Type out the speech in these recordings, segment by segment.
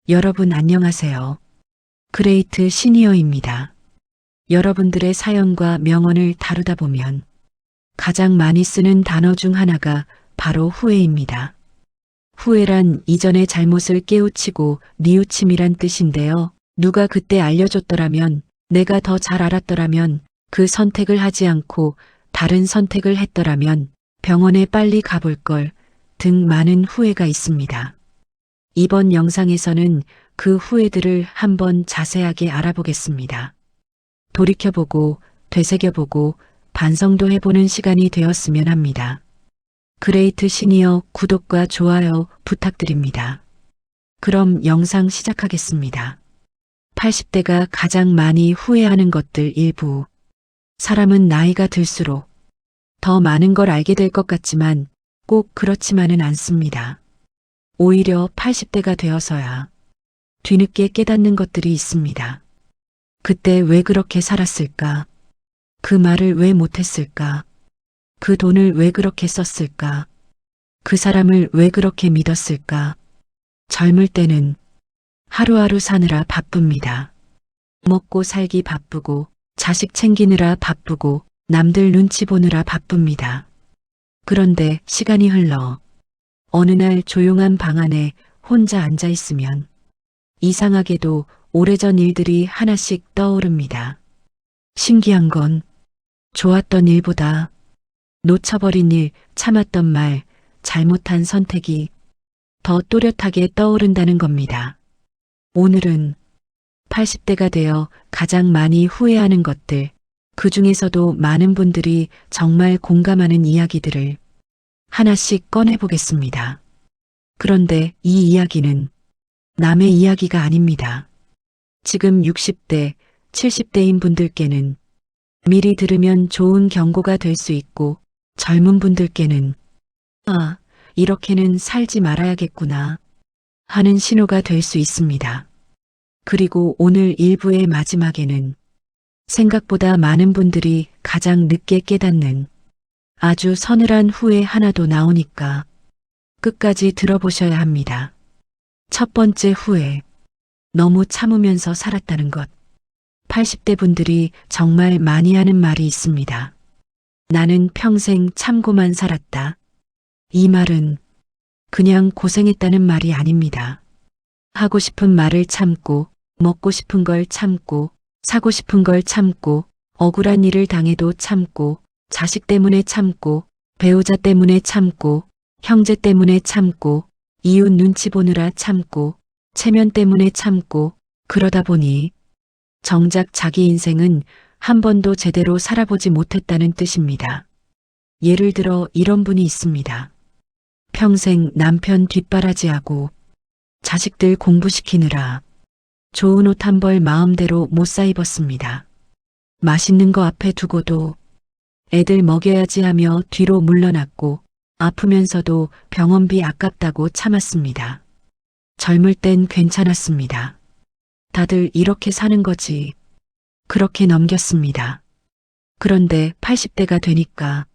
여러분 안녕하세요. 그레이트 시니어입니다. 여러분들의 사연과 명언을 다루다 보면 가장 많이 쓰는 단어 중 하나가 바로 후회입니다. 후회란 이전의 잘못을 깨우치고 뉘우침이란 뜻인데요. 누가 그때 알려줬더라면, 내가 더 잘 알았더라면, 그 선택을 하지 않고 다른 선택을 했더라면, 병원에 빨리 가볼 걸 등 많은 후회가 있습니다. 이번 영상에서는 그 후회들을 한번 자세하게 알아보겠습니다. 돌이켜보고 되새겨보고 반성도 해보는 시간이 되었으면 합니다. 그레이트 시니어 구독과 좋아요 부탁드립니다. 그럼 영상 시작하겠습니다. 80대가 가장 많이 후회하는 것들 일부. 사람은 나이가 들수록 더 많은 걸 알게 될 것 같지만 꼭 그렇지만은 않습니다. 오히려 80대가 되어서야 뒤늦게 깨닫는 것들이 있습니다. 그때 왜 그렇게 살았을까? 그 말을 왜 못했을까? 그 돈을 왜 그렇게 썼을까? 그 사람을 왜 그렇게 믿었을까? 젊을 때는 하루하루 사느라 바쁩니다. 먹고 살기 바쁘고, 자식 챙기느라 바쁘고, 남들 눈치 보느라 바쁩니다. 그런데 시간이 흘러 어느 날 조용한 방 안에 혼자 앉아 있으면 이상하게도 오래전 일들이 하나씩 떠오릅니다. 신기한 건 좋았던 일보다 놓쳐버린 일, 참았던 말, 잘못한 선택이 더 또렷하게 떠오른다는 겁니다. 오늘은 80대가 되어 가장 많이 후회하는 것들, 그 중에서도 많은 분들이 정말 공감하는 이야기들을 하나씩 꺼내보겠습니다. 그런데 이 이야기는 남의 이야기가 아닙니다. 지금 60대, 70대인 분들께는 미리 들으면 좋은 경고가 될 수 있고 젊은 분들께는 아, 이렇게는 살지 말아야겠구나 하는 신호가 될 수 있습니다. 그리고 오늘 일부의 마지막에는 생각보다 많은 분들이 가장 늦게 깨닫는 아주 서늘한 후회 하나도 나오니까 끝까지 들어보셔야 합니다. 첫 번째 후회. 너무 참으면서 살았다는 것. 80대 분들이 정말 많이 하는 말이 있습니다. 나는 평생 참고만 살았다. 이 말은 그냥 고생했다는 말이 아닙니다. 하고 싶은 말을 참고, 먹고 싶은 걸 참고, 사고 싶은 걸 참고, 억울한 일을 당해도 참고, 자식 때문에 참고, 배우자 때문에 참고, 형제 때문에 참고, 이웃 눈치 보느라 참고, 체면 때문에 참고, 그러다 보니 정작 자기 인생은 한 번도 제대로 살아보지 못했다는 뜻입니다. 예를 들어 이런 분이 있습니다. 평생 남편 뒷바라지하고 자식들 공부시키느라 좋은 옷 한 벌 마음대로 못 사 입었습니다. 맛있는 거 앞에 두고도 애들 먹여야지 하며 뒤로 물러났고 아프면서도 병원비 아깝다고 참았습니다. 젊을 땐 괜찮았습니다. 다들 이렇게 사는 거지. 그렇게 넘겼습니다. 그런데 80대가 되니까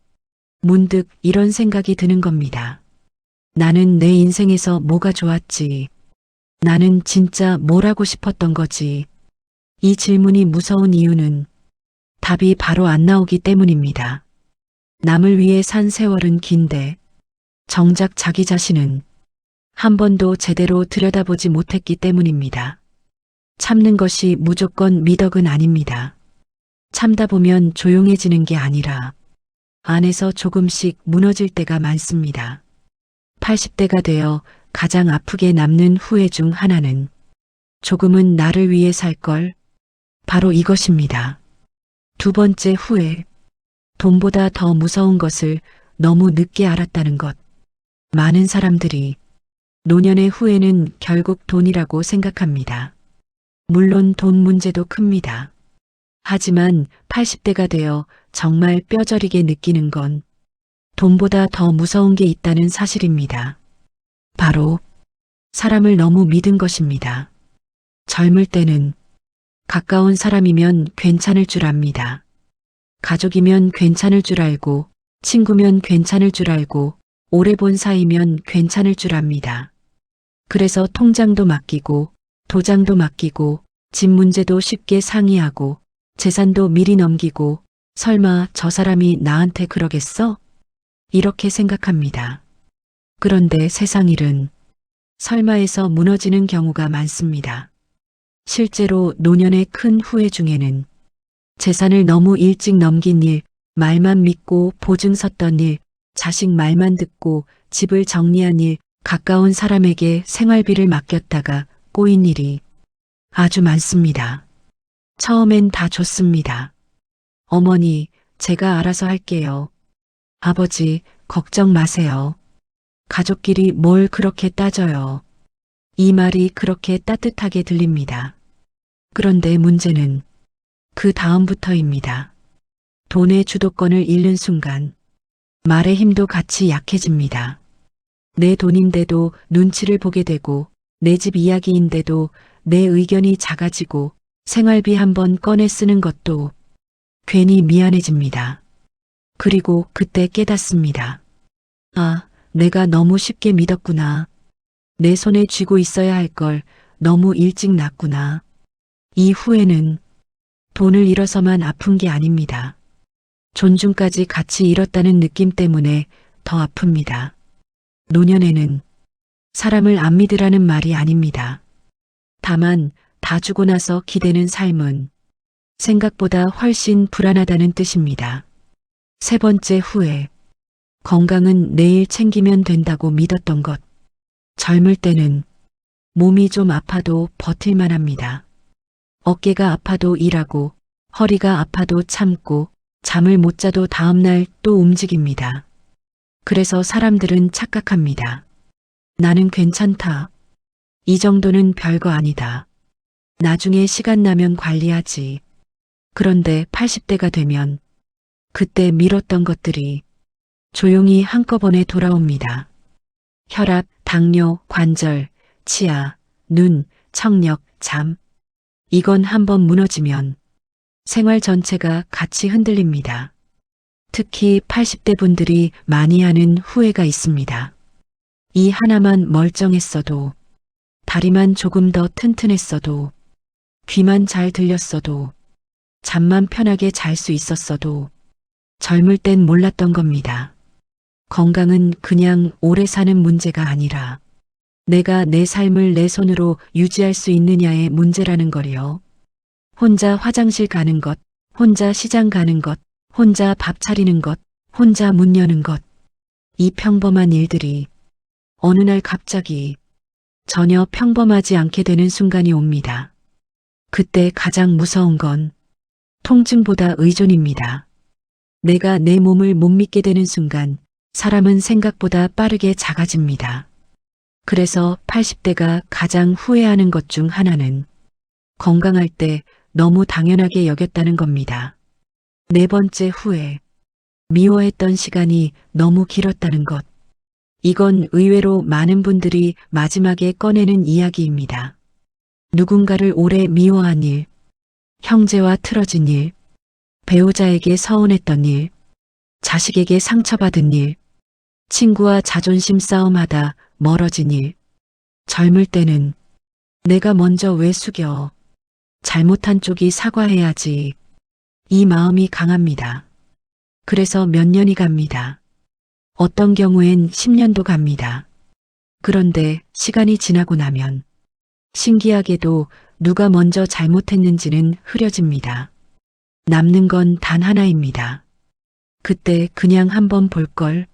문득 이런 생각이 드는 겁니다. 나는 내 인생에서 뭐가 좋았지? 나는 진짜 뭘 하고 싶었던 거지? 이 질문이 무서운 이유는 답이 바로 안 나오기 때문입니다. 남을 위해 산 세월은 긴데 정작 자기 자신은 한 번도 제대로 들여다보지 못했기 때문입니다. 참는 것이 무조건 미덕은 아닙니다. 참다 보면 조용해지는 게 아니라 안에서 조금씩 무너질 때가 많습니다. 80대가 되어 가장 아프게 남는 후회 중 하나는 조금은 나를 위해 살 걸, 바로 이것입니다. 두 번째 후회. 돈보다 더 무서운 것을 너무 늦게 알았다는 것. 많은 사람들이 노년의 후회는 결국 돈이라고 생각합니다. 물론 돈 문제도 큽니다. 하지만 80대가 되어 정말 뼈저리게 느끼는 건 돈보다 더 무서운 게 있다는 사실입니다. 바로 사람을 너무 믿은 것입니다. 젊을 때는 가까운 사람이면 괜찮을 줄 압니다. 가족이면 괜찮을 줄 알고, 친구면 괜찮을 줄 알고, 오래 본 사이면 괜찮을 줄 압니다. 그래서 통장도 맡기고 도장도 맡기고 집 문제도 쉽게 상의하고 재산도 미리 넘기고 설마 저 사람이 나한테 그러겠어? 이렇게 생각합니다. 그런데 세상 일은 설마에서 무너지는 경우가 많습니다. 실제로 노년의 큰 후회 중에는 재산을 너무 일찍 넘긴 일, 말만 믿고 보증 섰던 일, 자식 말만 듣고 집을 정리한 일, 가까운 사람에게 생활비를 맡겼다가 꼬인 일이 아주 많습니다. 처음엔 다 좋습니다. 어머니, 제가 알아서 할게요. 아버지, 걱정 마세요. 가족끼리 뭘 그렇게 따져요. 이 말이 그렇게 따뜻하게 들립니다. 그런데 문제는 그 다음부터입니다. 돈의 주도권을 잃는 순간 말의 힘도 같이 약해집니다. 내 돈인데도 눈치를 보게 되고 내 집 이야기인데도 내 의견이 작아지고 생활비 한번 꺼내 쓰는 것도 괜히 미안해집니다. 그리고 그때 깨닫습니다. 아, 내가 너무 쉽게 믿었구나. 내 손에 쥐고 있어야 할 걸 너무 일찍 놨구나. 이 후회는 돈을 잃어서만 아픈 게 아닙니다. 존중까지 같이 잃었다는 느낌 때문에 더 아픕니다. 노년에는 사람을 안 믿으라는 말이 아닙니다. 다만 다 주고 나서 기대는 삶은 생각보다 훨씬 불안하다는 뜻입니다. 세 번째 후회. 건강은 내일 챙기면 된다고 믿었던 것. 젊을 때는 몸이 좀 아파도 버틸만 합니다. 어깨가 아파도 일하고 허리가 아파도 참고 잠을 못 자도 다음날 또 움직입니다. 그래서 사람들은 착각합니다. 나는 괜찮다. 이 정도는 별거 아니다. 나중에 시간 나면 관리하지. 그런데 80대가 되면 그때 미뤘던 것들이 조용히 한꺼번에 돌아옵니다. 혈압, 당뇨, 관절, 치아, 눈, 청력, 잠. 이건 한번 무너지면 생활 전체가 같이 흔들립니다. 특히 80대 분들이 많이 하는 후회가 있습니다. 이 하나만 멀쩡했어도, 다리만 조금 더 튼튼했어도, 귀만 잘 들렸어도, 잠만 편하게 잘 수 있었어도, 젊을 땐 몰랐던 겁니다. 건강은 그냥 오래 사는 문제가 아니라 내가 내 삶을 내 손으로 유지할 수 있느냐의 문제라는 거요. 혼자 화장실 가는 것, 혼자 시장 가는 것, 혼자 밥 차리는 것, 혼자 문 여는 것. 이 평범한 일들이 어느 날 갑자기 전혀 평범하지 않게 되는 순간이 옵니다. 그때 가장 무서운 건 통증보다 의존입니다. 내가 내 몸을 못 믿게 되는 순간 사람은 생각보다 빠르게 작아집니다. 그래서 80대가 가장 후회하는 것 중 하나는 건강할 때 너무 당연하게 여겼다는 겁니다. 네 번째 후회. 미워했던 시간이 너무 길었다는 것. 이건 의외로 많은 분들이 마지막에 꺼내는 이야기입니다. 누군가를 오래 미워한 일, 형제와 틀어진 일, 배우자에게 서운했던 일, 자식에게 상처받은 일, 친구와 자존심 싸움하다 멀어진 일. 젊을 때는 내가 먼저 왜 숙여? 잘못한 쪽이 사과해야지. 이 마음이 강합니다. 그래서 몇 년이 갑니다. 어떤 경우엔 10년도 갑니다. 그런데 시간이 지나고 나면 신기하게도 누가 먼저 잘못했는지는 흐려집니다. 남는 건 단 하나입니다. 그때 그냥 한번 볼 걸.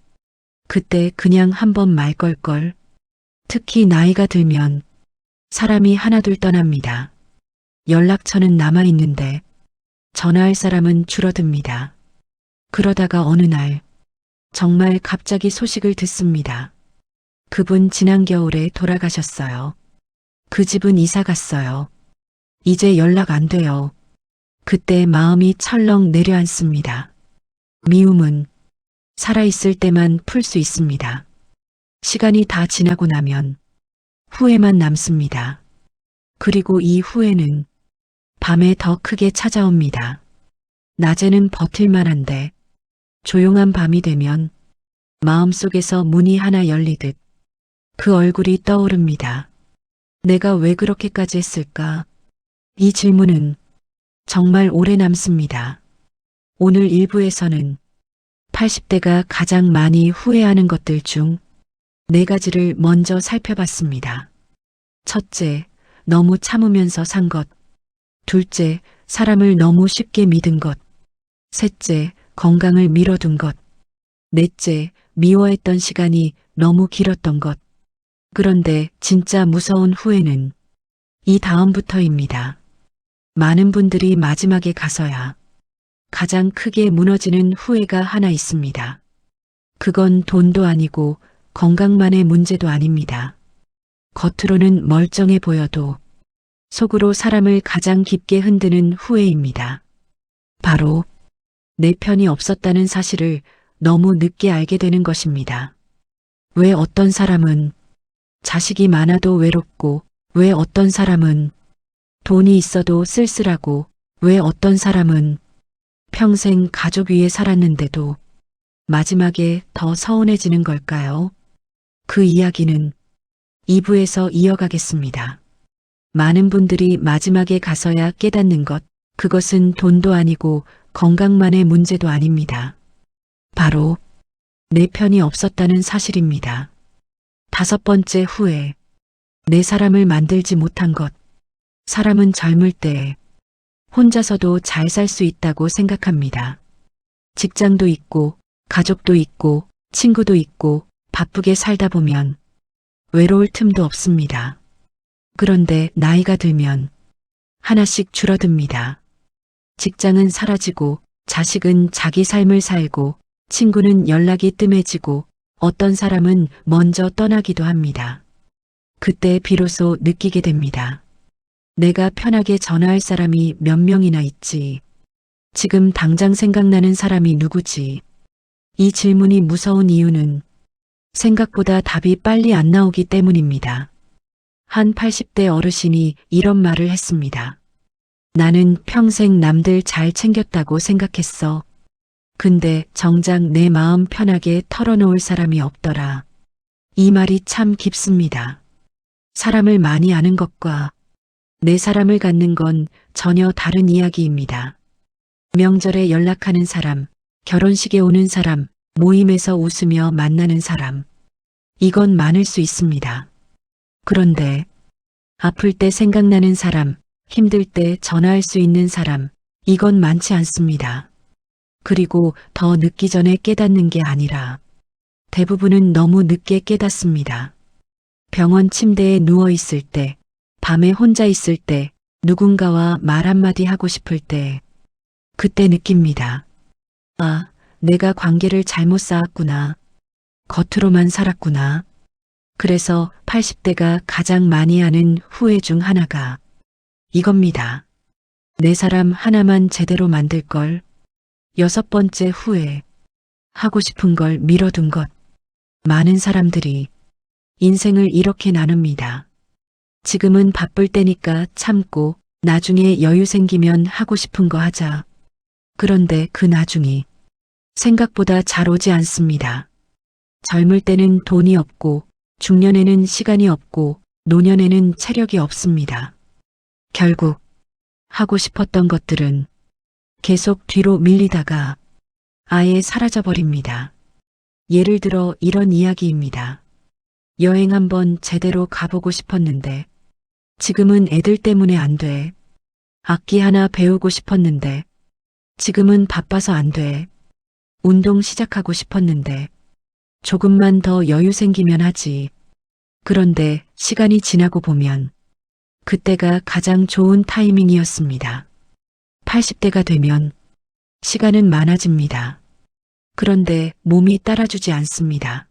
그때 그냥 한번 말 걸. 특히 나이가 들면 사람이 하나둘 떠납니다. 연락처는 남아있는데 전화할 사람은 줄어듭니다. 그러다가 어느 날 정말 갑자기 소식을 듣습니다. 그분 지난 겨울에 돌아가셨어요. 그 집은 이사 갔어요. 이제 연락 안 돼요. 그때 마음이 철렁 내려앉습니다. 미움은 살아있을 때만 풀 수 있습니다. 시간이 다 지나고 나면 후회만 남습니다. 그리고 이 후회는 밤에 더 크게 찾아옵니다. 낮에는 버틸만한데 조용한 밤이 되면 마음속에서 문이 하나 열리듯 그 얼굴이 떠오릅니다. 내가 왜 그렇게까지 했을까? 이 질문은 정말 오래 남습니다. 오늘 일부에서는 80대가 가장 많이 후회하는 것들 중 4가지를 먼저 살펴봤습니다. 첫째, 너무 참으면서 산 것. 둘째, 사람을 너무 쉽게 믿은 것. 셋째, 건강을 미뤄둔 것. 넷째, 미워했던 시간이 너무 길었던 것. 그런데 진짜 무서운 후회는 이 다음부터입니다. 많은 분들이 마지막에 가서야 가장 크게 무너지는 후회가 하나 있습니다. 그건 돈도 아니고 건강만의 문제도 아닙니다. 겉으로는 멀쩡해 보여도 속으로 사람을 가장 깊게 흔드는 후회입니다. 바로 내 편이 없었다는 사실을 너무 늦게 알게 되는 것입니다. 왜 어떤 사람은 자식이 많아도 외롭고, 왜 어떤 사람은 돈이 있어도 쓸쓸하고, 왜 어떤 사람은 평생 가족 위에 살았는데도 마지막에 더 서운해지는 걸까요? 그 이야기는 2부에서 이어가겠습니다. 많은 분들이 마지막에 가서야 깨닫는 것, 그것은 돈도 아니고 건강만의 문제도 아닙니다. 바로 내 편이 없었다는 사실입니다. 5번째 후회, 내 사람을 만들지 못한 것. 사람은 젊을 때 혼자서도 잘 살 수 있다고 생각합니다. 직장도 있고, 가족도 있고, 친구도 있고, 바쁘게 살다 보면 외로울 틈도 없습니다. 그런데 나이가 들면 하나씩 줄어듭니다. 직장은 사라지고, 자식은 자기 삶을 살고, 친구는 연락이 뜸해지고, 어떤 사람은 먼저 떠나기도 합니다. 그때 비로소 느끼게 됩니다. 내가 편하게 전화할 사람이 몇 명이나 있지. 지금 당장 생각나는 사람이 누구지? 이 질문이 무서운 이유는 생각보다 답이 빨리 안 나오기 때문입니다. 한 80대 어르신이 이런 말을 했습니다. 나는 평생 남들 잘 챙겼다고 생각했어. 근데 정작 내 마음 편하게 털어놓을 사람이 없더라. 이 말이 참 깊습니다. 사람을 많이 아는 것과 내 사람을 갖는 건 전혀 다른 이야기입니다. 명절에 연락하는 사람, 결혼식에 오는 사람, 모임에서 웃으며 만나는 사람. 이건 많을 수 있습니다. 그런데 아플 때 생각나는 사람, 힘들 때 전화할 수 있는 사람, 이건 많지 않습니다. 그리고 더 늦기 전에 깨닫는 게 아니라 대부분은 너무 늦게 깨닫습니다. 병원 침대에 누워 있을 때, 밤에 혼자 있을 때, 누군가와 말 한마디 하고 싶을 때, 그때 느낍니다. 아, 내가 관계를 잘못 쌓았구나. 겉으로만 살았구나. 그래서 80대가 가장 많이 하는 후회 중 하나가 이겁니다. 내 사람 하나만 제대로 만들 걸. 6번째 후회. 하고 싶은 걸 미뤄둔 것. 많은 사람들이 인생을 이렇게 나눕니다. 지금은 바쁠 때니까 참고 나중에 여유 생기면 하고 싶은 거 하자. 그런데 그 나중이 생각보다 잘 오지 않습니다. 젊을 때는 돈이 없고 중년에는 시간이 없고 노년에는 체력이 없습니다. 결국 하고 싶었던 것들은 계속 뒤로 밀리다가 아예 사라져버립니다. 예를 들어 이런 이야기입니다. 여행 한번 제대로 가보고 싶었는데 지금은 애들 때문에 안 돼. 악기 하나 배우고 싶었는데 지금은 바빠서 안 돼. 운동 시작하고 싶었는데 조금만 더 여유 생기면 하지. 그런데 시간이 지나고 보면 그때가 가장 좋은 타이밍이었습니다. 80대가 되면 시간은 많아집니다. 그런데 몸이 따라주지 않습니다.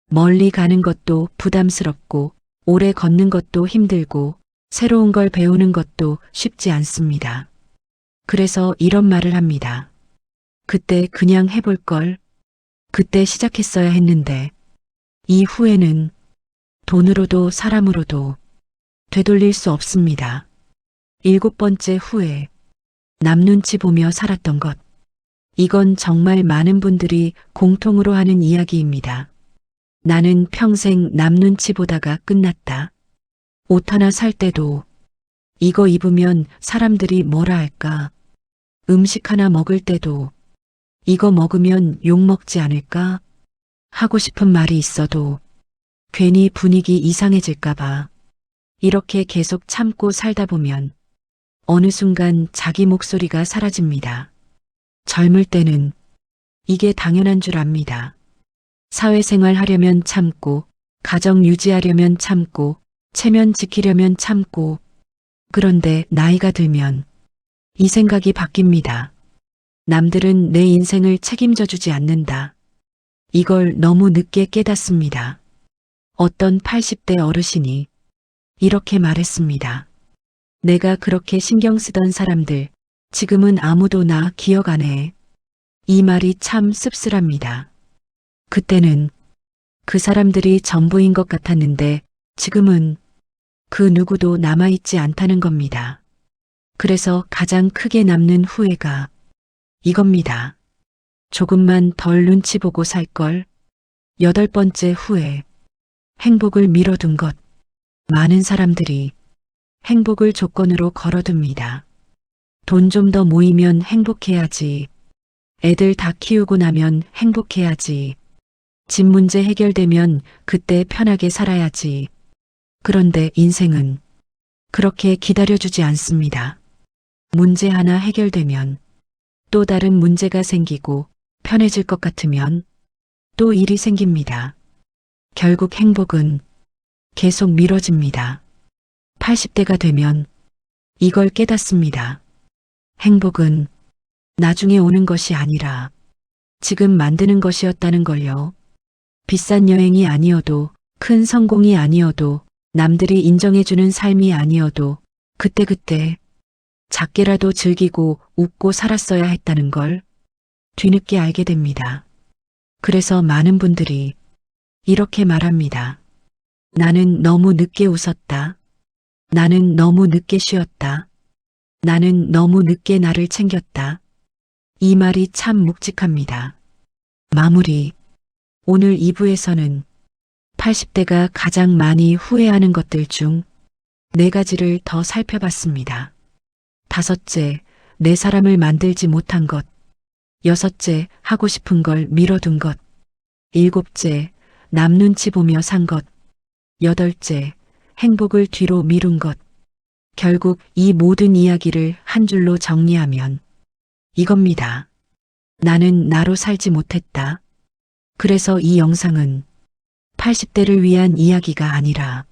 멀리 가는 것도 부담스럽고 오래 걷는 것도 힘들고 새로운 걸 배우는 것도 쉽지 않습니다. 그래서 이런 말을 합니다. 그때 그냥 해볼 걸. 그때 시작했어야 했는데 이 후회는 돈으로도 사람으로도 되돌릴 수 없습니다. 7번째 후회. 남 눈치 보며 살았던 것. 이건 정말 많은 분들이 공통으로 하는 이야기입니다. 나는 평생 남 눈치 보다가 끝났다. 옷 하나 살 때도 이거 입으면 사람들이 뭐라 할까? 음식 하나 먹을 때도 이거 먹으면 욕 먹지 않을까? 하고 싶은 말이 있어도 괜히 분위기 이상해질까봐 이렇게 계속 참고 살다 보면 어느 순간 자기 목소리가 사라집니다. 젊을 때는 이게 당연한 줄 압니다. 사회생활 하려면 참고, 가정 유지하려면 참고, 체면 지키려면 참고, 그런데 나이가 들면 이 생각이 바뀝니다. 남들은 내 인생을 책임져 주지 않는다. 이걸 너무 늦게 깨닫습니다. 어떤 80대 어르신이 이렇게 말했습니다. 내가 그렇게 신경 쓰던 사람들, 지금은 아무도 나 기억 안 해. 이 말이 참 씁쓸합니다. 그때는 그 사람들이 전부인 것 같았는데 지금은 그 누구도 남아있지 않다는 겁니다. 그래서 가장 크게 남는 후회가 이겁니다. 조금만 덜 눈치 보고 살 걸. 8번째 후회. 행복을 미뤄둔 것. 많은 사람들이 행복을 조건으로 걸어둡니다. 돈 좀 더 모이면 행복해야지. 애들 다 키우고 나면 행복해야지. 집 문제 해결되면 그때 편하게 살아야지. 그런데 인생은 그렇게 기다려주지 않습니다. 문제 하나 해결되면 또 다른 문제가 생기고 편해질 것 같으면 또 일이 생깁니다. 결국 행복은 계속 미뤄집니다. 80대가 되면 이걸 깨닫습니다. 행복은 나중에 오는 것이 아니라 지금 만드는 것이었다는 걸요. 비싼 여행이 아니어도, 큰 성공이 아니어도, 남들이 인정해주는 삶이 아니어도 그때그때 작게라도 즐기고 웃고 살았어야 했다는 걸 뒤늦게 알게 됩니다. 그래서 많은 분들이 이렇게 말합니다. 나는 너무 늦게 웃었다. 나는 너무 늦게 쉬었다. 나는 너무 늦게 나를 챙겼다. 이 말이 참 묵직합니다. 마무리. 오늘 2부에서는 80대가 가장 많이 후회하는 것들 중 4가지를 더 살펴봤습니다. 5째, 내 사람을 만들지 못한 것. 6째, 하고 싶은 걸 미뤄둔 것. 7째, 남 눈치 보며 산 것. 8째, 행복을 뒤로 미룬 것. 결국 이 모든 이야기를 한 줄로 정리하면 이겁니다. 나는 나로 살지 못했다. 그래서 이 영상은 80대를 위한 이야기가 아니라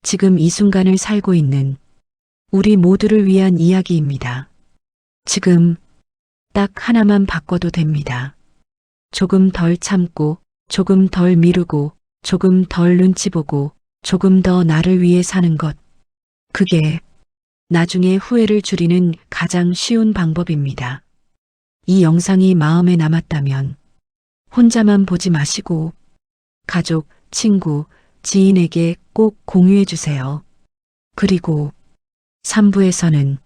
지금 이 순간을 살고 있는 우리 모두를 위한 이야기입니다. 지금 딱 하나만 바꿔도 됩니다. 조금 덜 참고, 조금 덜 미루고, 조금 덜 눈치 보고, 조금 더 나를 위해 사는 것. 그게 나중에 후회를 줄이는 가장 쉬운 방법입니다. 이 영상이 마음에 남았다면 혼자만 보지 마시고 가족, 친구, 지인에게 꼭 공유해 주세요. 그리고 3부에서는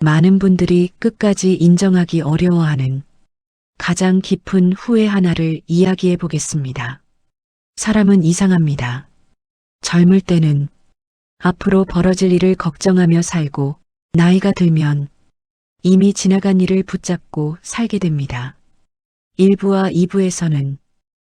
많은 분들이 끝까지 인정하기 어려워하는 가장 깊은 후회 하나를 이야기해 보겠습니다. 사람은 이상합니다. 젊을 때는 앞으로 벌어질 일을 걱정하며 살고 나이가 들면 이미 지나간 일을 붙잡고 살게 됩니다. 1부와 2부에서는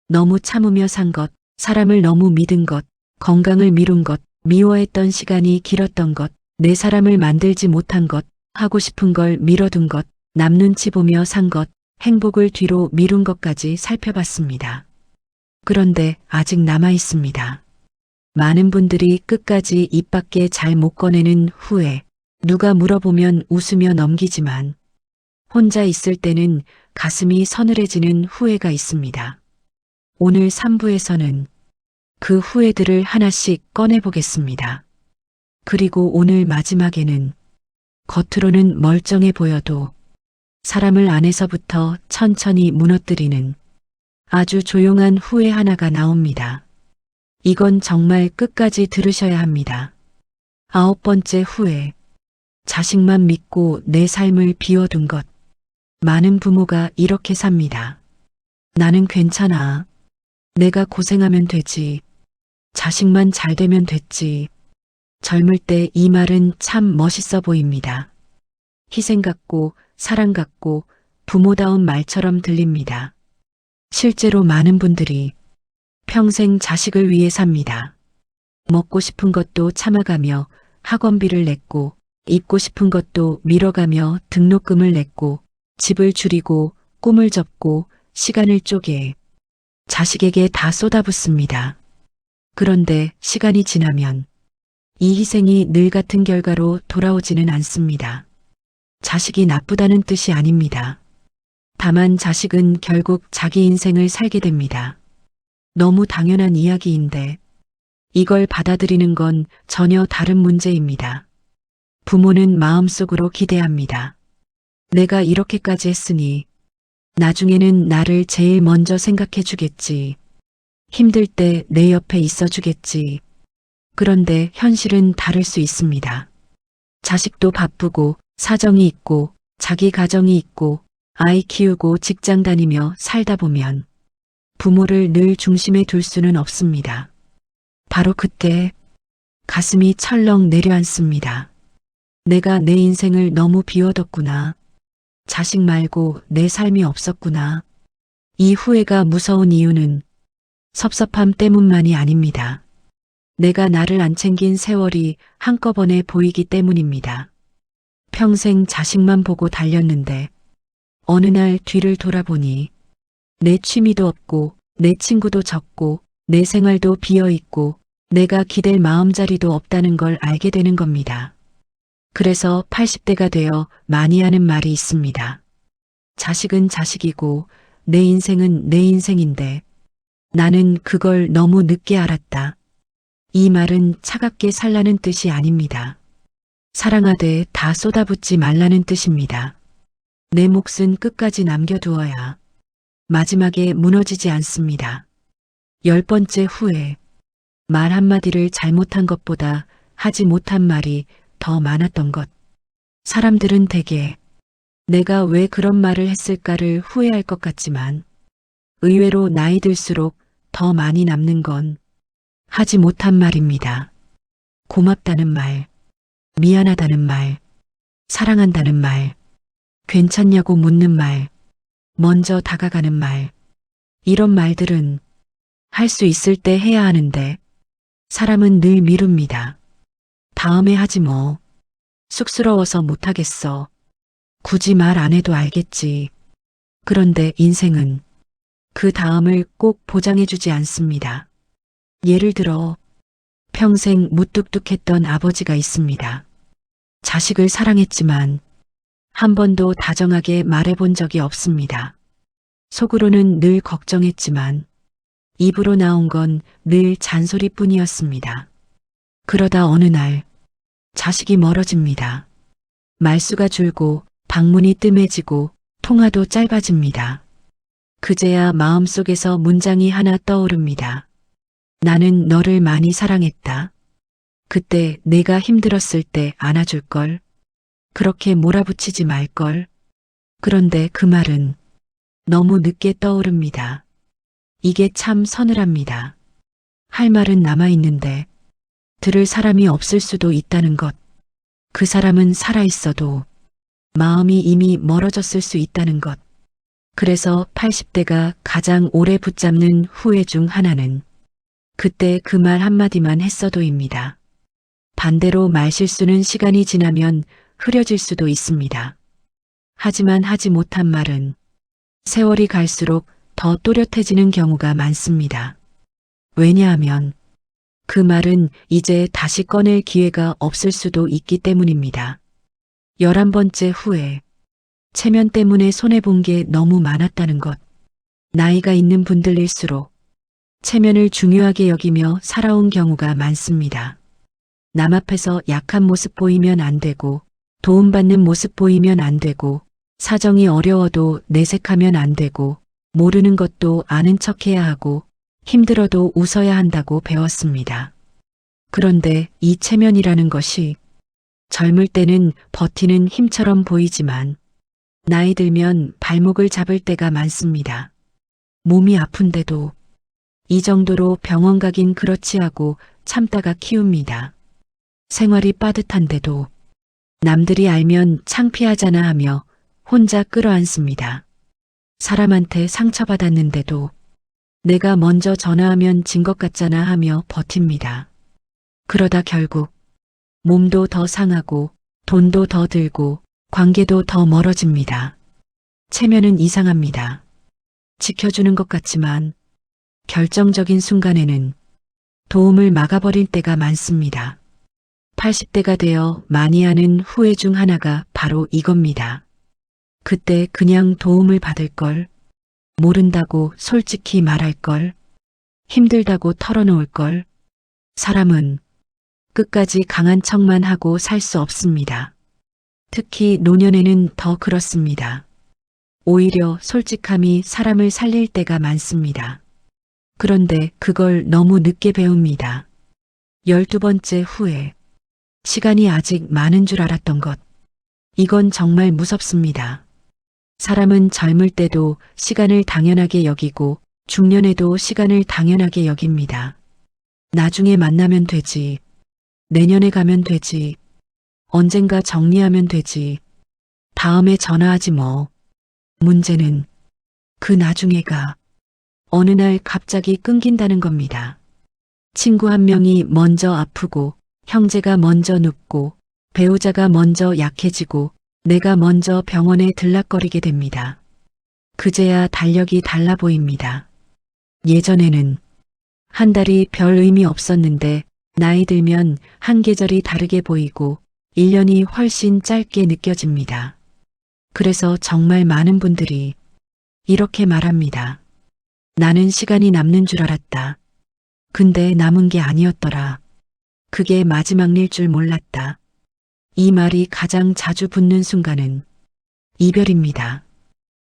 너무 참으며 산 것, 사람을 너무 믿은 것, 건강을 미룬 것, 미워했던 시간이 길었던 것, 내 사람을 만들지 못한 것, 하고 싶은 걸 미뤄둔 것, 남 눈치 보며 산 것, 행복을 뒤로 미룬 것까지 살펴봤습니다. 그런데 아직 남아 있습니다. 많은 분들이 끝까지 입 밖에 잘 못 꺼내는 후회, 누가 물어보면 웃으며 넘기지만 혼자 있을 때는 가슴이 서늘해지는 후회가 있습니다. 오늘 3부에서는 그 후회들을 하나씩 꺼내보겠습니다. 그리고 오늘 마지막에는 겉으로는 멀쩡해 보여도 사람을 안에서부터 천천히 무너뜨리는 아주 조용한 후회 하나가 나옵니다. 이건 정말 끝까지 들으셔야 합니다. 9번째 후회. 자식만 믿고 내 삶을 비워둔 것. 많은 부모가 이렇게 삽니다. 나는 괜찮아. 내가 고생하면 되지. 자식만 잘 되면 됐지. 젊을 때 이 말은 참 멋있어 보입니다. 희생 같고 사랑 같고 부모다운 말처럼 들립니다. 실제로 많은 분들이 평생 자식을 위해 삽니다. 먹고 싶은 것도 참아가며 학원비를 냈고, 입고 싶은 것도 밀어가며 등록금을 냈고, 집을 줄이고 꿈을 접고 시간을 쪼개 자식에게 다 쏟아붓습니다. 그런데 시간이 지나면 이 희생이 늘 같은 결과로 돌아오지는 않습니다. 자식이 나쁘다는 뜻이 아닙니다. 다만 자식은 결국 자기 인생을 살게 됩니다. 너무 당연한 이야기인데 이걸 받아들이는 건 전혀 다른 문제입니다. 부모는 마음속으로 기대합니다. 내가 이렇게까지 했으니 나중에는 나를 제일 먼저 생각해 주겠지. 힘들 때 내 옆에 있어 주겠지. 그런데 현실은 다를 수 있습니다. 자식도 바쁘고 사정이 있고 자기 가정이 있고 아이 키우고 직장 다니며 살다 보면 부모를 늘 중심에 둘 수는 없습니다. 바로 그때 가슴이 철렁 내려앉습니다. 내가 내 인생을 너무 비워뒀구나. 자식 말고 내 삶이 없었구나. 이 후회가 무서운 이유는 섭섭함 때문만이 아닙니다. 내가 나를 안 챙긴 세월이 한꺼번에 보이기 때문입니다. 평생 자식만 보고 달렸는데 어느 날 뒤를 돌아보니 내 취미도 없고 내 친구도 적고 내 생활도 비어있고 내가 기댈 마음자리도 없다는 걸 알게 되는 겁니다. 그래서 80대가 되어 많이 하는 말이 있습니다. 자식은 자식이고 내 인생은 내 인생인데 나는 그걸 너무 늦게 알았다. 이 말은 차갑게 살라는 뜻이 아닙니다. 사랑하되 다 쏟아붓지 말라는 뜻입니다. 내 몫은 끝까지 남겨두어야 마지막에 무너지지 않습니다. 10번째 후회. 말 한마디를 잘못한 것보다 하지 못한 말이 더 많았던 것. 사람들은 대개 내가 왜 그런 말을 했을까를 후회할 것 같지만 의외로 나이 들수록 더 많이 남는 건 하지 못한 말입니다. 고맙다는 말, 미안하다는 말, 사랑한다는 말, 괜찮냐고 묻는 말, 먼저 다가가는 말. 이런 말들은 할 수 있을 때 해야 하는데 사람은 늘 미룹니다. 다음에 하지 뭐. 쑥스러워서 못하겠어. 굳이 말 안 해도 알겠지. 그런데 인생은 그 다음을 꼭 보장해주지 않습니다. 예를 들어 평생 무뚝뚝했던 아버지가 있습니다. 자식을 사랑했지만 한 번도 다정하게 말해본 적이 없습니다. 속으로는 늘 걱정했지만 입으로 나온 건 늘 잔소리뿐이었습니다. 그러다 어느 날 자식이 멀어집니다. 말수가 줄고 방문이 뜸해지고 통화도 짧아집니다. 그제야 마음속에서 문장이 하나 떠오릅니다. 나는 너를 많이 사랑했다. 그때 내가 힘들었을 때 안아줄걸. 그렇게 몰아붙이지 말걸. 그런데 그 말은 너무 늦게 떠오릅니다. 이게 참 서늘합니다. 할 말은 남아있는데 들을 사람이 없을 수도 있다는 것. 그 사람은 살아있어도 마음이 이미 멀어졌을 수 있다는 것. 그래서 80대가 가장 오래 붙잡는 후회 중 하나는 그때 그 말 한마디만 했어도입니다. 반대로 말실수는 시간이 지나면 흐려질 수도 있습니다. 하지만 하지 못한 말은 세월이 갈수록 더 또렷해지는 경우가 많습니다. 왜냐하면 그 말은 이제 다시 꺼낼 기회가 없을 수도 있기 때문입니다. 11번째 후회. 체면 때문에 손해본 게 너무 많았다는 것. 나이가 있는 분들일수록 체면을 중요하게 여기며 살아온 경우가 많습니다. 남 앞에서 약한 모습 보이면 안 되고, 도움받는 모습 보이면 안 되고, 사정이 어려워도 내색하면 안 되고, 모르는 것도 아는 척해야 하고, 힘들어도 웃어야 한다고 배웠습니다. 그런데 이 체면이라는 것이 젊을 때는 버티는 힘처럼 보이지만 나이 들면 발목을 잡을 때가 많습니다. 몸이 아픈데도 이 정도로 병원 가긴 그렇지 하고 참다가 키웁니다. 생활이 빠듯한데도 남들이 알면 창피하잖아 하며 혼자 끌어안습니다. 사람한테 상처받았는데도 내가 먼저 전화하면 진 것 같잖아 하며 버팁니다. 그러다 결국 몸도 더 상하고 돈도 더 들고 관계도 더 멀어집니다. 체면은 이상합니다. 지켜주는 것 같지만 결정적인 순간에는 도움을 막아버릴 때가 많습니다. 80대가 되어 많이 하는 후회 중 하나가 바로 이겁니다. 그때 그냥 도움을 받을 걸, 모른다고 솔직히 말할 걸, 힘들다고 털어놓을 걸. 사람은 끝까지 강한 척만 하고 살 수 없습니다. 특히 노년에는 더 그렇습니다. 오히려 솔직함이 사람을 살릴 때가 많습니다. 그런데 그걸 너무 늦게 배웁니다. 12번째 후회. 시간이 아직 많은 줄 알았던 것. 이건 정말 무섭습니다. 사람은 젊을 때도 시간을 당연하게 여기고 중년에도 시간을 당연하게 여깁니다. 나중에 만나면 되지. 내년에 가면 되지. 언젠가 정리하면 되지. 다음에 전화하지 뭐. 문제는 그 나중에가 어느 날 갑자기 끊긴다는 겁니다. 친구 한 명이 먼저 아프고 형제가 먼저 눕고 배우자가 먼저 약해지고 내가 먼저 병원에 들락거리게 됩니다. 그제야 달력이 달라 보입니다. 예전에는 한 달이 별 의미 없었는데 나이 들면 한 계절이 다르게 보이고 1년이 훨씬 짧게 느껴집니다. 그래서 정말 많은 분들이 이렇게 말합니다. 나는 시간이 남는 줄 알았다. 근데 남은 게 아니었더라. 그게 마지막일 줄 몰랐다. 이 말이 가장 자주 붙는 순간은 이별입니다.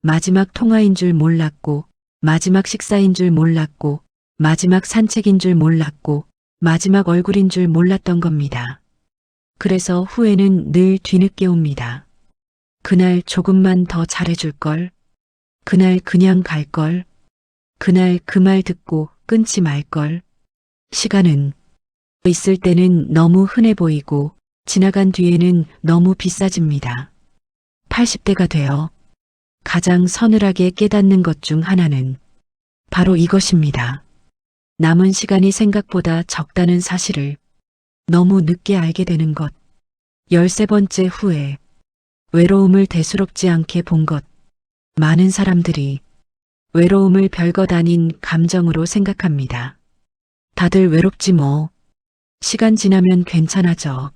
마지막 통화인 줄 몰랐고, 마지막 식사인 줄 몰랐고, 마지막 산책인 줄 몰랐고, 마지막 얼굴인 줄 몰랐던 겁니다. 그래서 후회는 늘 뒤늦게 옵니다. 그날 조금만 더 잘해줄걸. 그날 그냥 갈걸. 그날 그 말 듣고 끊지 말걸. 시간은 있을 때는 너무 흔해 보이고 지나간 뒤에는 너무 비싸집니다. 80대가 되어 가장 서늘하게 깨닫는 것 중 하나는 바로 이것입니다. 남은 시간이 생각보다 적다는 사실을 너무 늦게 알게 되는 것. 13번째 후회. 외로움을 대수롭지 않게 본 것. 많은 사람들이 외로움을 별것 아닌 감정으로 생각합니다. 다들 외롭지 뭐. 시간 지나면 괜찮아져.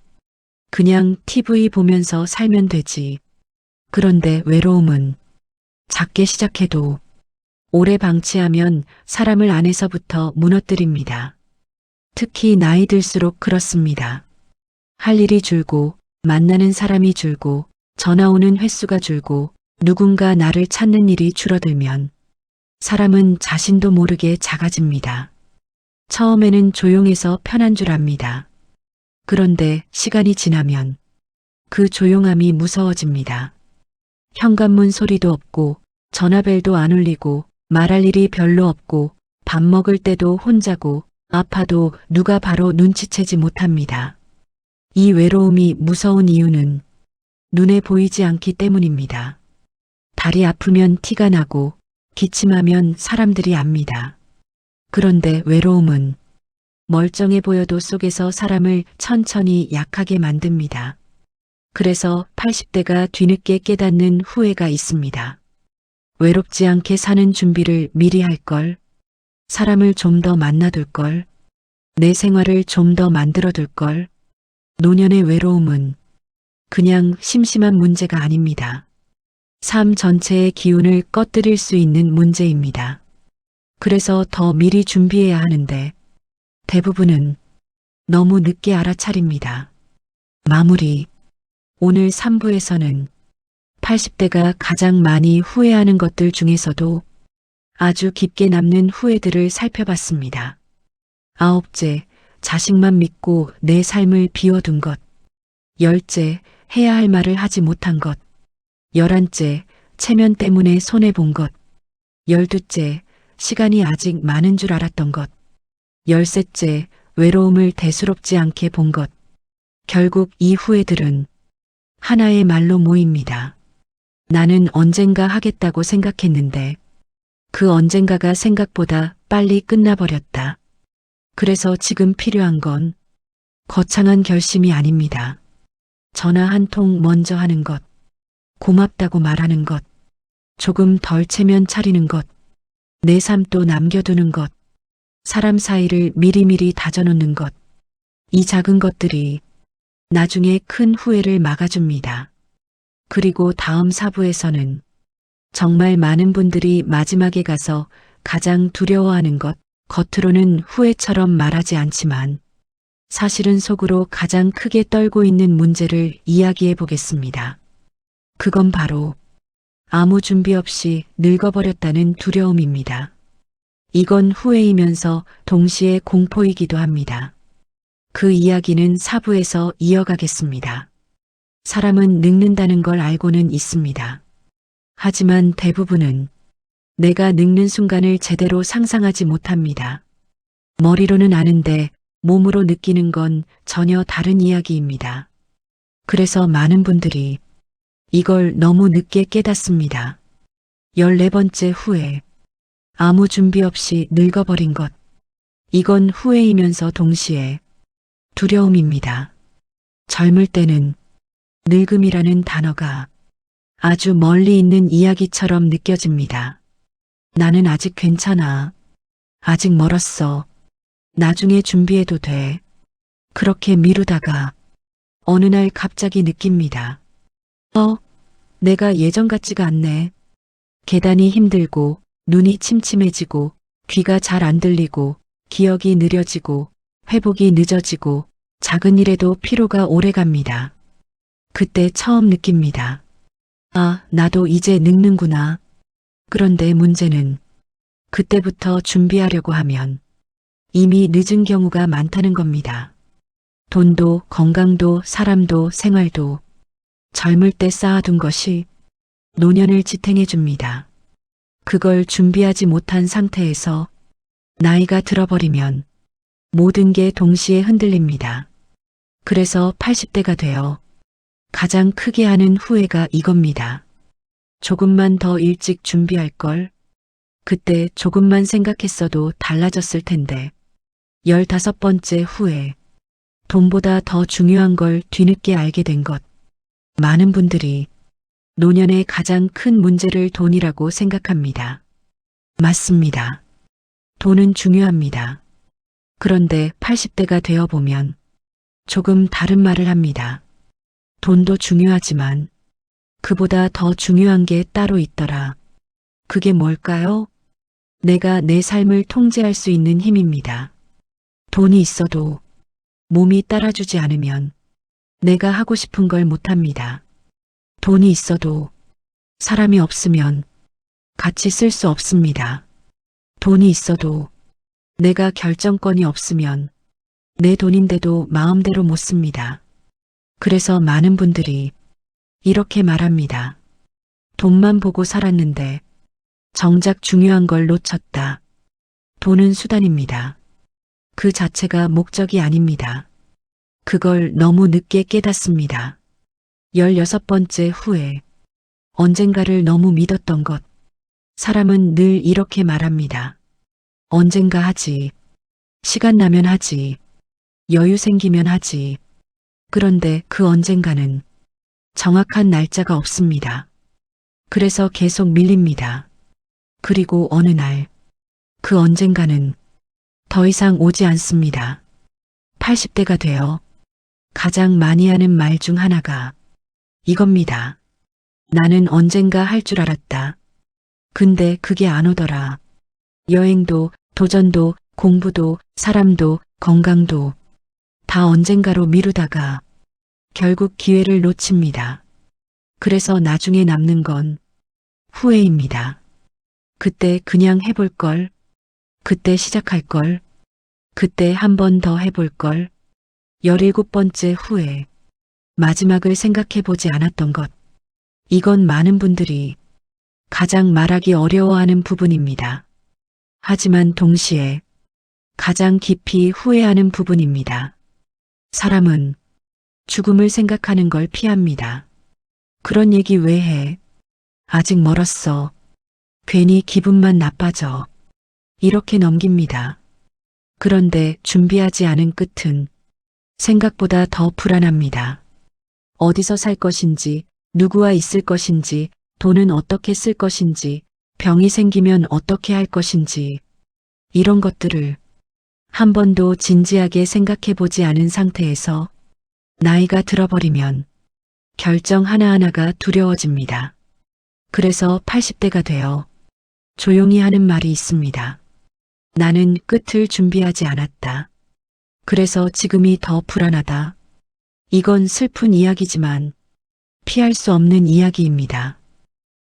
그냥 TV 보면서 살면 되지. 그런데 외로움은 작게 시작해도 오래 방치하면 사람을 안에서부터 무너뜨립니다. 특히 나이 들수록 그렇습니다. 할 일이 줄고 만나는 사람이 줄고 전화 오는 횟수가 줄고 누군가 나를 찾는 일이 줄어들면 사람은 자신도 모르게 작아집니다. 처음에는 조용해서 편한 줄 압니다. 그런데 시간이 지나면 그 조용함이 무서워집니다. 현관문 소리도 없고 전화벨도 안 울리고 말할 일이 별로 없고 밥 먹을 때도 혼자고 아파도 누가 바로 눈치채지 못합니다. 이 외로움이 무서운 이유는 눈에 보이지 않기 때문입니다. 다리 아프면 티가 나고 기침하면 사람들이 압니다. 그런데 외로움은 멀쩡해 보여도 속에서 사람을 천천히 약하게 만듭니다. 그래서 80대가 뒤늦게 깨닫는 후회가 있습니다. 외롭지 않게 사는 준비를 미리 할 걸, 사람을 좀 더 만나둘 걸, 내 생활을 좀 더 만들어둘 걸. 노년의 외로움은 그냥 심심한 문제가 아닙니다. 삶 전체의 기운을 꺼뜨릴 수 있는 문제입니다. 그래서 더 미리 준비해야 하는데 대부분은 너무 늦게 알아차립니다. 마무리. 오늘 3부에서는 80대가 가장 많이 후회하는 것들 중에서도 아주 깊게 남는 후회들을 살펴봤습니다. 9째, 자식만 믿고 내 삶을 비워둔 것. 10째, 해야 할 말을 하지 못한 것. 11째, 체면 때문에 손해본 것. 12째, 시간이 아직 많은 줄 알았던 것. 13째, 외로움을 대수롭지 않게 본 것. 결국 이 후회들은 하나의 말로 모입니다. 나는 언젠가 하겠다고 생각했는데 그 언젠가가 생각보다 빨리 끝나버렸다. 그래서 지금 필요한 건 거창한 결심이 아닙니다. 전화 한 통 먼저 하는 것, 고맙다고 말하는 것, 조금 덜 체면 차리는 것, 내 삶도 남겨두는 것, 사람 사이를 미리미리 다져놓는 것, 이 작은 것들이 나중에 큰 후회를 막아줍니다. 그리고 다음 사부에서는 정말 많은 분들이 마지막에 가서 가장 두려워하는 것, 겉으로는 후회처럼 말하지 않지만 사실은 속으로 가장 크게 떨고 있는 문제를 이야기해 보겠습니다. 그건 바로 아무 준비 없이 늙어버렸다는 두려움입니다. 이건 후회이면서 동시에 공포이기도 합니다. 그 이야기는 사부에서 이어가겠습니다. 사람은 늙는다는 걸 알고는 있습니다. 하지만 대부분은 내가 늙는 순간을 제대로 상상하지 못합니다. 머리로는 아는데 몸으로 느끼는 건 전혀 다른 이야기입니다. 그래서 많은 분들이 이걸 너무 늦게 깨닫습니다. 14번째 후회. 아무 준비 없이 늙어버린 것. 이건 후회이면서 동시에 두려움입니다. 젊을 때는 늙음이라는 단어가 아주 멀리 있는 이야기처럼 느껴집니다. 나는 아직 괜찮아. 아직 멀었어. 나중에 준비해도 돼. 그렇게 미루다가 어느 날 갑자기 느낍니다. 내가 예전 같지가 않네. 계단이 힘들고 눈이 침침해지고 귀가 잘 안 들리고 기억이 느려지고 회복이 늦어지고 작은 일에도 피로가 오래 갑니다. 그때 처음 느낍니다. 나도 이제 늙는구나. 그런데 문제는 그때부터 준비하려고 하면 이미 늦은 경우가 많다는 겁니다. 돈도 건강도 사람도 생활도 젊을 때 쌓아둔 것이 노년을 지탱해 줍니다. 그걸 준비하지 못한 상태에서 나이가 들어버리면 모든 게 동시에 흔들립니다. 그래서 80대가 되어 가장 크게 하는 후회가 이겁니다. 조금만 더 일찍 준비할 걸. 그때 조금만 생각했어도 달라졌을 텐데. 15번째 후회. 돈보다 더 중요한 걸 뒤늦게 알게 된 것. 많은 분들이 노년의 가장 큰 문제를 돈이라고 생각합니다. 맞습니다. 돈은 중요합니다. 그런데 80대가 되어보면 조금 다른 말을 합니다. 돈도 중요하지만 그보다 더 중요한 게 따로 있더라. 그게 뭘까요? 내가 내 삶을 통제할 수 있는 힘입니다. 돈이 있어도 몸이 따라주지 않으면 내가 하고 싶은 걸 못합니다. 돈이 있어도 사람이 없으면 같이 쓸 수 없습니다. 돈이 있어도 내가 결정권이 없으면 내 돈인데도 마음대로 못 씁니다. 그래서 많은 분들이 이렇게 말합니다. 돈만 보고 살았는데 정작 중요한 걸 놓쳤다. 돈은 수단입니다. 그 자체가 목적이 아닙니다. 그걸 너무 늦게 깨닫습니다. 16번째 후회. 언젠가를 너무 믿었던 것. 사람은 늘 이렇게 말합니다. 언젠가 하지. 시간 나면 하지. 여유 생기면 하지. 그런데 그 언젠가는 정확한 날짜가 없습니다. 그래서 계속 밀립니다. 그리고 어느 날 그 언젠가는 더 이상 오지 않습니다. 80대가 되어 가장 많이 하는 말 중 하나가 이겁니다. 나는 언젠가 할 줄 알았다. 근데 그게 안 오더라. 여행도, 도전도, 공부도, 사람도, 건강도 다 언젠가로 미루다가 결국 기회를 놓칩니다. 그래서 나중에 남는 건 후회입니다. 그때 그냥 해볼 걸, 그때 시작할 걸, 그때 한 번 더 해볼 걸. 17번째 후회. 마지막을 생각해 보지 않았던 것. 이건 많은 분들이 가장 말하기 어려워하는 부분입니다. 하지만 동시에 가장 깊이 후회하는 부분입니다. 사람은 죽음을 생각하는 걸 피합니다. 그런 얘기 왜 해? 아직 멀었어. 괜히 기분만 나빠져. 이렇게 넘깁니다. 그런데 준비하지 않은 끝은 생각보다 더 불안합니다. 어디서 살 것인지, 누구와 있을 것인지, 돈은 어떻게 쓸 것인지, 병이 생기면 어떻게 할 것인지, 이런 것들을 한 번도 진지하게 생각해 보지 않은 상태에서 나이가 들어버리면 결정 하나하나가 두려워집니다. 그래서 80대가 되어 조용히 하는 말이 있습니다. 나는 끝을 준비하지 않았다. 그래서 지금이 더 불안하다. 이건 슬픈 이야기지만 피할 수 없는 이야기입니다.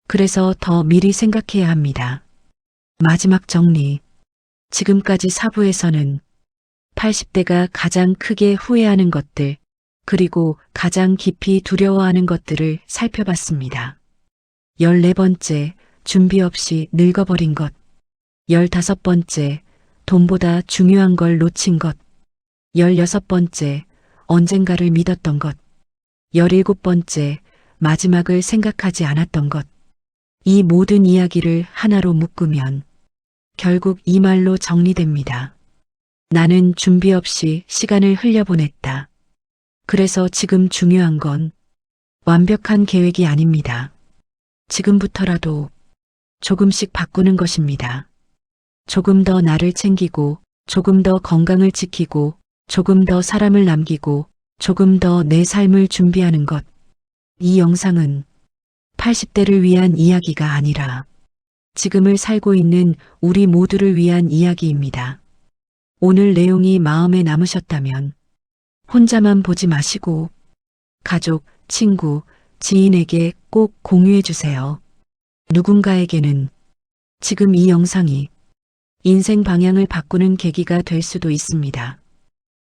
그래서 더 미리 생각해야 합니다. 마지막 정리. 지금까지 사부에서는 80대가 가장 크게 후회하는 것들, 그리고 가장 깊이 두려워하는 것들을 살펴봤습니다. 14번째, 준비 없이 늙어버린 것. 15번째, 돈보다 중요한 걸 놓친 것. 16번째, 언젠가를 믿었던 것. 17번째, 마지막을 생각하지 않았던 것. 이 모든 이야기를 하나로 묶으면 결국 이 말로 정리됩니다. 나는 준비 없이 시간을 흘려보냈다. 그래서 지금 중요한 건 완벽한 계획이 아닙니다. 지금부터라도 조금씩 바꾸는 것입니다. 조금 더 나를 챙기고, 조금 더 건강을 지키고, 조금 더 사람을 남기고, 조금 더 내 삶을 준비하는 것. 이 영상은 80대를 위한 이야기가 아니라 지금을 살고 있는 우리 모두를 위한 이야기입니다. 오늘 내용이 마음에 남으셨다면 혼자만 보지 마시고 가족, 친구, 지인에게 꼭 공유해 주세요. 누군가에게는 지금 이 영상이 인생 방향을 바꾸는 계기가 될 수도 있습니다.